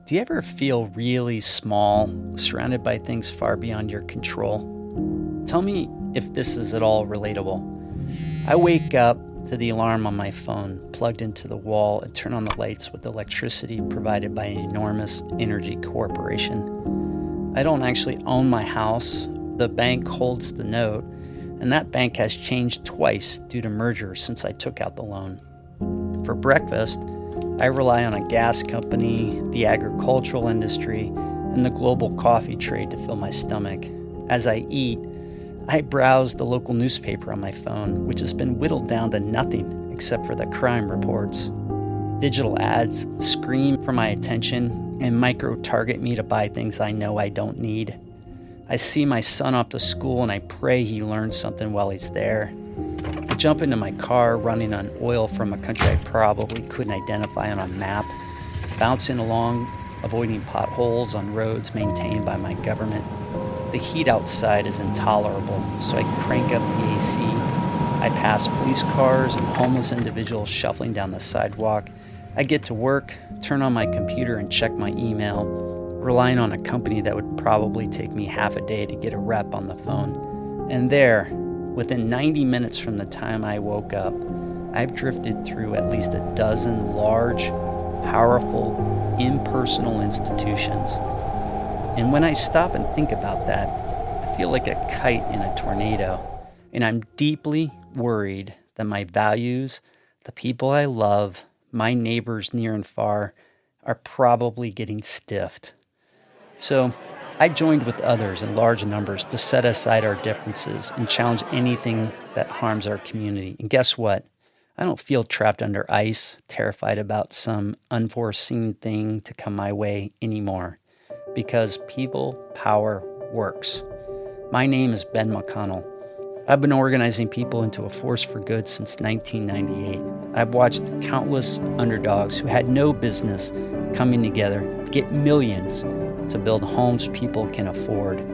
Do you ever feel really small, surrounded by things far beyond your control? Tell me if this is at all relatable. I wake up to the alarm on my phone plugged into the wall and turn on the lights with electricity provided by an enormous energy corporation. I don't actually own my house. The bank holds the note, and that bank has changed twice due to mergers since I took out the loan. For breakfast, I rely on a gas company, the agricultural industry, and the global coffee trade to fill my stomach. As I eat, I browse the local newspaper on my phone, which has been whittled down to nothing except for the crime reports. Digital ads scream for my attention and micro-target me to buy things I know I don't need. I see my son off to school and I pray he learns something while he's there. I jump into my car running on oil from a country I probably couldn't identify on a map, bouncing along, avoiding potholes on roads maintained by my government. The heat outside is intolerable, so I crank up the AC. I pass police cars and homeless individuals shuffling down the sidewalk. I get to work, turn on my computer and check my email, relying on a company that would probably take me half a day to get a rep on the phone. And there, within 90 minutes from the time I woke up, I've drifted through at least a dozen large, powerful, impersonal institutions. And when I stop and think about that, I feel like a kite in a tornado. And I'm deeply worried that my values, the people I love, my neighbors near and far, are probably getting stiffed. So I joined with others in large numbers to set aside our differences and challenge anything that harms our community. And guess what? I don't feel trapped under ice, terrified about some unforeseen thing to come my way anymore, because people power works. My name is Ben McConnell. I've been organizing people into a force for good since 1998. I've watched countless underdogs who had no business coming together get millions to build homes people can afford,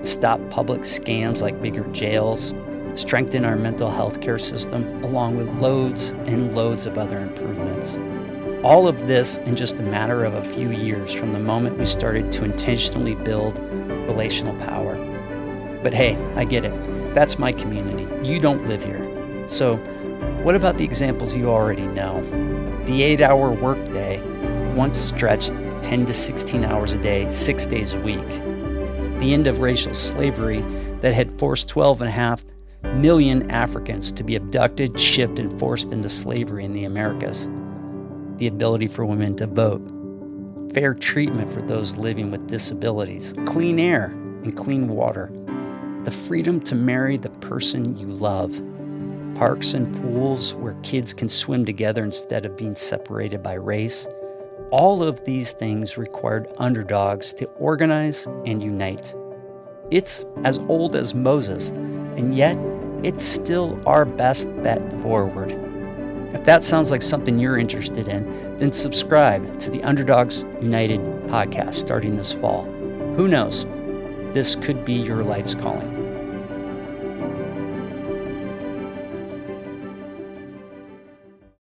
stop public scams like bigger jails, strengthen our mental health care system, along with loads and loads of other improvements. All of this in just a matter of a few years from the moment we started to intentionally build relational power. But hey, I get it. That's my community. You don't live here. So what about the examples you already know? The 8-hour workday once stretched 10 to 16 hours a day, 6 days a week. The end of racial slavery that had forced 12.5 million Africans to be abducted, shipped, and forced into slavery in the Americas. The ability for women to vote. Fair treatment for those living with disabilities. Clean air and clean water. The freedom to marry the person you love. Parks and pools where kids can swim together instead of being separated by race. All of these things required underdogs to organize and unite. It's as old as Moses, and yet it's still our best bet forward. If that sounds like something you're interested in, then subscribe to the Underdogs United podcast starting this fall. Who knows? This could be your life's calling.